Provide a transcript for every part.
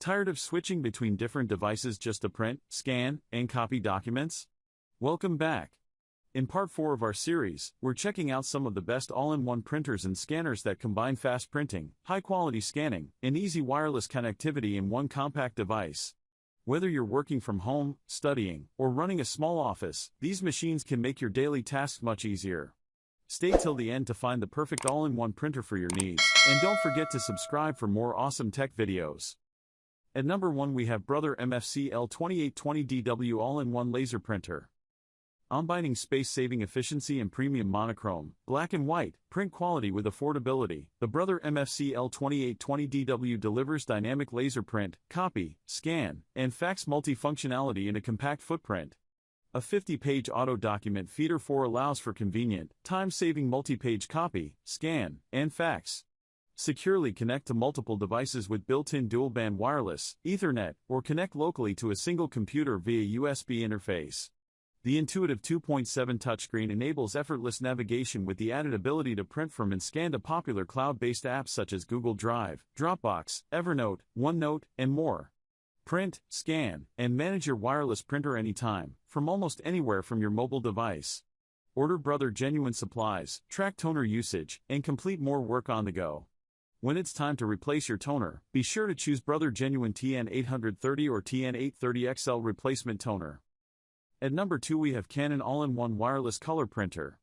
Tired of switching between different devices just to print, scan, and copy documents? Welcome back. In part 4 of our series, we're checking out some of the best all-in-one printers and scanners that combine fast printing, high-quality scanning, and easy wireless connectivity in one compact device. Whether you're working from home, studying, or running a small office, these machines can make your daily tasks much easier. Stay till the end to find the perfect all-in-one printer for your needs, and don't forget to subscribe for more awesome tech videos. At number 1 we have Brother MFC L2820DW All-in-One Laser Printer. Combining space-saving efficiency and premium monochrome, black and white, print quality with affordability, the Brother MFC L2820DW delivers dynamic laser print, copy, scan, and fax multifunctionality in a compact footprint. A 50-page auto document feeder 4 allows for convenient, time-saving multi-page copy, scan, and fax. Securely connect to multiple devices with built-in dual-band wireless, Ethernet, or connect locally to a single computer via USB interface. The intuitive 2.7 touchscreen enables effortless navigation with the added ability to print from and scan to popular cloud-based apps such as Google Drive, Dropbox, Evernote, OneNote, and more. Print, scan, and manage your wireless printer anytime, from almost anywhere from your mobile device. Order Brother genuine supplies, track toner usage, and complete more work on the go. When it's time to replace your toner, be sure to choose Brother Genuine TN830 or TN830XL replacement toner. At number 2 we have Canon All-in-One Wireless Color Printer.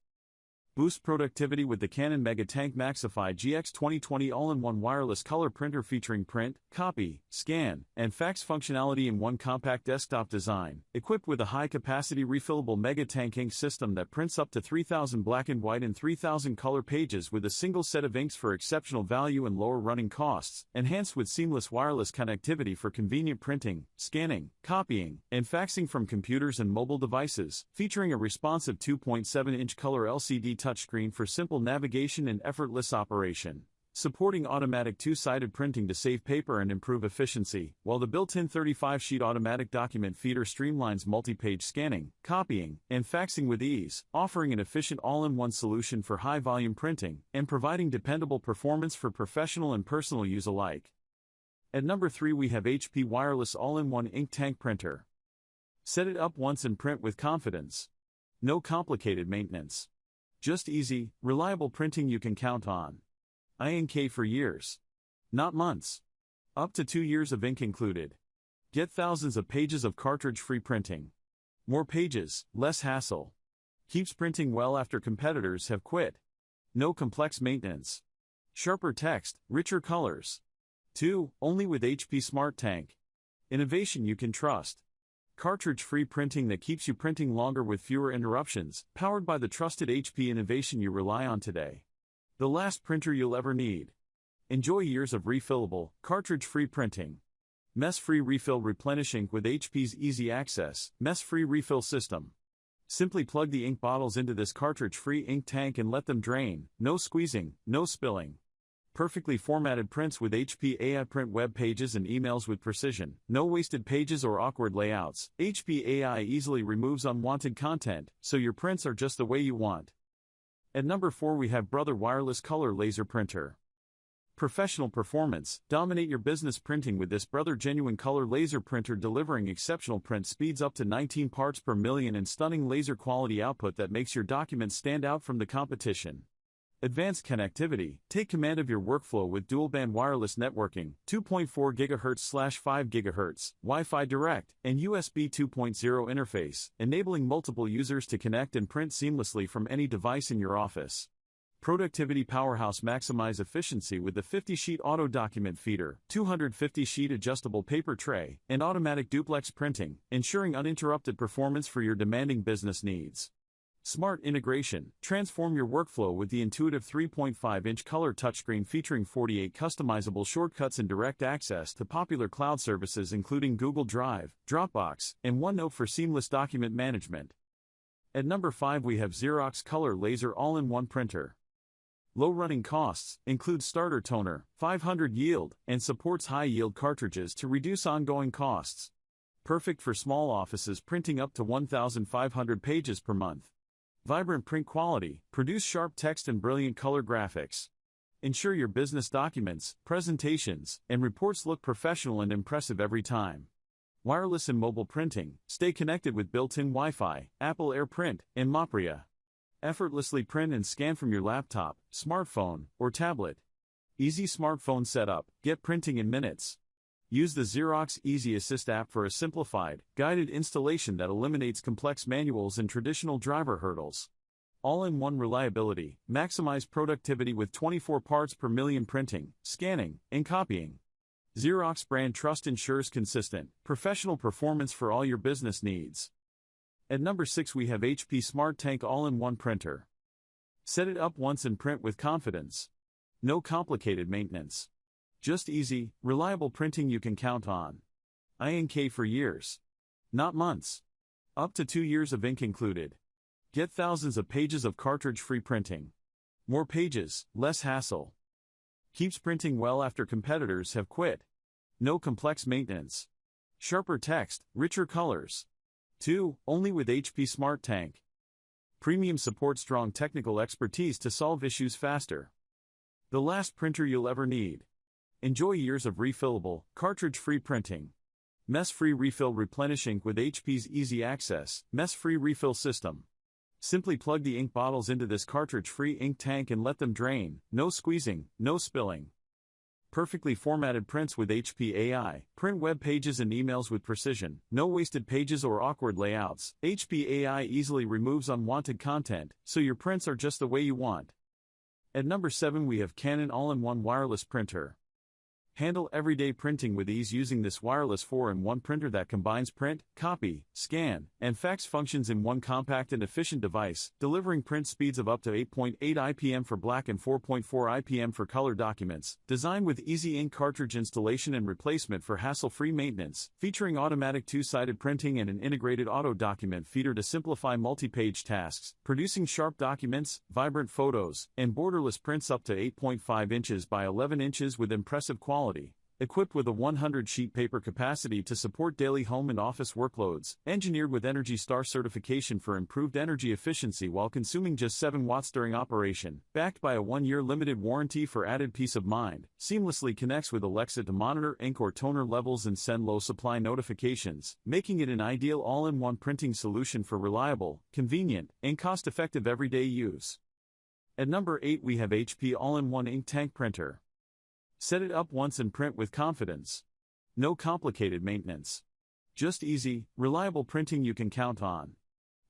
Boost productivity with the Canon MegaTank Maxify GX 2020 All-in-One Wireless Color Printer featuring print, copy, scan, and fax functionality in one compact desktop design, equipped with a high-capacity refillable MegaTank ink system that prints up to 3,000 black and white and 3,000 color pages with a single set of inks for exceptional value and lower running costs, enhanced with seamless wireless connectivity for convenient printing, scanning, copying, and faxing from computers and mobile devices, featuring a responsive 2.7-inch color LCD touchscreen for simple navigation and effortless operation, supporting automatic two-sided printing to save paper and improve efficiency, while the built-in 35-sheet automatic document feeder streamlines multi-page scanning, copying, and faxing with ease, offering an efficient all-in-one solution for high-volume printing, and providing dependable performance for professional and personal use alike. At number 3 we have HP Wireless All-in-One Ink Tank Printer. Set it up once and print with confidence. No complicated maintenance. Just easy, reliable printing you can count on. INK for years. Not months. Up to 2 years of ink included. Get thousands of pages of cartridge-free printing. More pages, less hassle. Keeps printing well after competitors have quit. No complex maintenance. Sharper text, richer colors. 2. Only with HP SmartTank. Innovation you can trust. Cartridge-free printing that keeps you printing longer with fewer interruptions, powered by the trusted HP innovation you rely on today. The last printer you'll ever need. Enjoy years of refillable, cartridge-free printing. Mess-free refill replenish ink with HP's Easy Access, mess-free refill system. Simply plug the ink bottles into this cartridge-free ink tank and let them drain, no squeezing, no spilling. Perfectly formatted prints with HP AI print web pages and emails with precision, no wasted pages or awkward layouts. HP AI easily removes unwanted content, so your prints are just the way you want. At number 4 we have Brother Wireless Color Laser Printer. Professional performance, dominate your business printing with this Brother Genuine Color Laser Printer delivering exceptional print speeds up to 19 parts per million and stunning laser quality output that makes your documents stand out from the competition. Advanced connectivity, take command of your workflow with dual-band wireless networking, 2.4 GHz/5 GHz, Wi-Fi Direct, and USB 2.0 interface, enabling multiple users to connect and print seamlessly from any device in your office. Productivity powerhouse maximize efficiency with the 50-sheet auto document feeder, 250-sheet adjustable paper tray, and automatic duplex printing, ensuring uninterrupted performance for your demanding business needs. Smart integration, transform your workflow with the intuitive 3.5-inch color touchscreen featuring 48 customizable shortcuts and direct access to popular cloud services including Google Drive, Dropbox, and OneNote for seamless document management. At number 5 we have Xerox Color Laser All-in-One Printer. Low running costs, includes starter toner, 500 yield, and supports high-yield cartridges to reduce ongoing costs. Perfect for small offices printing up to 1,500 pages per month. Vibrant print quality, produce sharp text and brilliant color graphics. Ensure your business documents, presentations, and reports look professional and impressive every time. Wireless and mobile printing. Stay connected with built-in Wi-Fi, Apple AirPrint, and Mopria. Effortlessly print and scan from your laptop, smartphone, or tablet. Easy smartphone setup. Get printing in minutes. Use the Xerox Easy Assist app for a simplified, guided installation that eliminates complex manuals and traditional driver hurdles. All-in-one reliability. Maximize productivity with 24 parts per million printing, scanning, and copying. Xerox brand trust ensures consistent, professional performance for all your business needs. At number 6 we have HP Supertank All-in-One Printer. Set it up once and print with confidence. No complicated maintenance. Just easy, reliable printing you can count on. Ink for years. Not months. Up to 2 years of ink included. Get thousands of pages of cartridge-free printing. More pages, less hassle. Keeps printing well after competitors have quit. No complex maintenance. Sharper text, richer colors. 2. Only with HP Supertank. Premium support, strong technical expertise to solve issues faster. The last printer you'll ever need. Enjoy years of refillable, cartridge-free printing. Mess-free refill, replenish ink with HP's Easy Access, mess-free refill system. Simply plug the ink bottles into this cartridge-free ink tank and let them drain. No squeezing, no spilling. Perfectly formatted prints with HP AI. Print web pages and emails with precision. No wasted pages or awkward layouts. HP AI easily removes unwanted content, so your prints are just the way you want. At number 7 we have Canon All-in-One Wireless Printer. Handle everyday printing with ease using this wireless 4-in-1 printer that combines print, copy, scan, and fax functions in one compact and efficient device, delivering print speeds of up to 8.8 IPM for black and 4.4 IPM for color documents. Designed with easy ink cartridge installation and replacement for hassle-free maintenance, featuring automatic two-sided printing and an integrated auto document feeder to simplify multi-page tasks, producing sharp documents, vibrant photos, and borderless prints up to 8.5 inches by 11 inches with impressive quality. Equipped with a 100-sheet paper capacity to support daily home and office workloads, engineered with ENERGY STAR certification for improved energy efficiency while consuming just 7 watts during operation, backed by a 1-year limited warranty for added peace of mind, seamlessly connects with Alexa to monitor ink or toner levels and send low supply notifications, making it an ideal all-in-one printing solution for reliable, convenient, and cost-effective everyday use. At number 8 we have HP All-in-One Ink Tank Printer. Set it up once and print with confidence. No complicated maintenance. Just easy, reliable printing you can count on.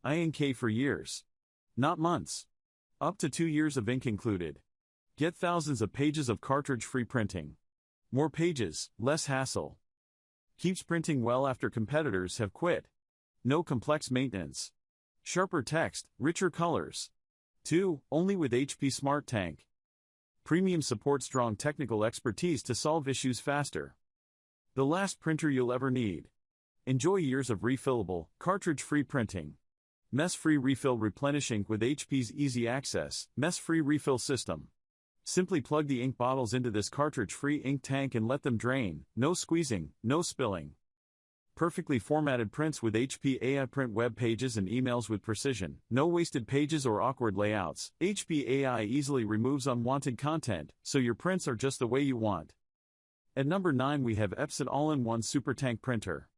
Ink for years. Not months. Up to 2 years of ink included. Get thousands of pages of cartridge-free printing. More pages, less hassle. Keeps printing well after competitors have quit. No complex maintenance. Sharper text, richer colors. 2. Only with HP Supertank. Premium support, strong technical expertise to solve issues faster. The last printer you'll ever need. Enjoy years of refillable, cartridge-free printing. Mess-free refill, replenish ink with HP's Easy Access, mess-free refill system. Simply plug the ink bottles into this cartridge-free ink tank and let them drain. No squeezing, no spilling. Perfectly formatted prints with HP AI. Print web pages and emails with precision. No wasted pages or awkward layouts. HP AI easily removes unwanted content, so your prints are just the way you want. At number 9 we have Epson All-in-One Supertank Printer.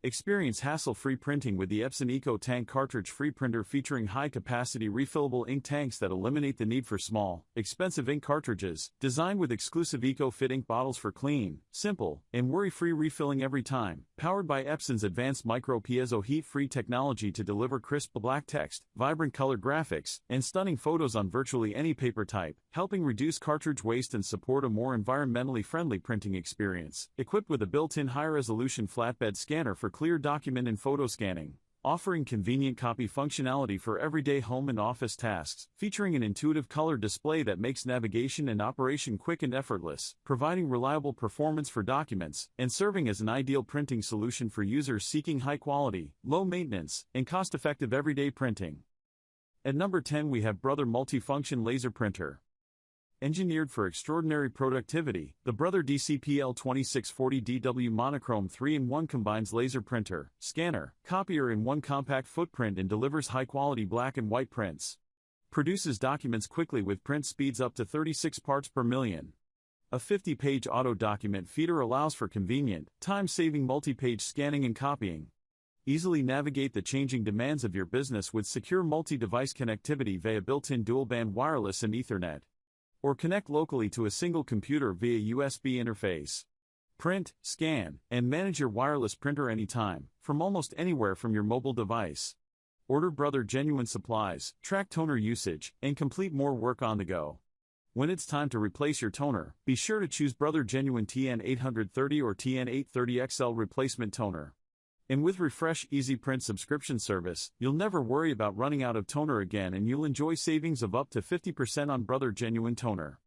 Experience hassle-free printing with the Epson EcoTank cartridge-free printer featuring high-capacity refillable ink tanks that eliminate the need for small, expensive ink cartridges, designed with exclusive EcoFit ink bottles for clean, simple, and worry-free refilling every time, powered by Epson's advanced micro-piezo heat-free technology to deliver crisp black text, vibrant color graphics, and stunning photos on virtually any paper type, helping reduce cartridge waste and support a more environmentally friendly printing experience. Equipped with a built-in high-resolution flatbed scanner for clear document and photo scanning, offering convenient copy functionality for everyday home and office tasks, featuring an intuitive color display that makes navigation and operation quick and effortless, providing reliable performance for documents, and serving as an ideal printing solution for users seeking high quality, low maintenance, and cost-effective everyday printing. At number 10 we have Brother Multifunction Laser Printer. Engineered for extraordinary productivity, the Brother DCPL2640DW Monochrome 3-in-1 combines laser printer, scanner, copier in one compact footprint and delivers high-quality black and white prints. Produces documents quickly with print speeds up to 36 parts per million. A 50-page auto document feeder allows for convenient, time-saving multi-page scanning and copying. Easily navigate the changing demands of your business with secure multi-device connectivity via built-in dual-band wireless and Ethernet. Or connect locally to a single computer via USB interface. Print, scan, and manage your wireless printer anytime, from almost anywhere from your mobile device. Order Brother Genuine supplies, track toner usage, and complete more work on the go. When it's time to replace your toner, be sure to choose Brother Genuine TN830 or TN830XL replacement toner. And with Refresh Easy Print subscription service, you'll never worry about running out of toner again, and you'll enjoy savings of up to 50% on Brother Genuine toner.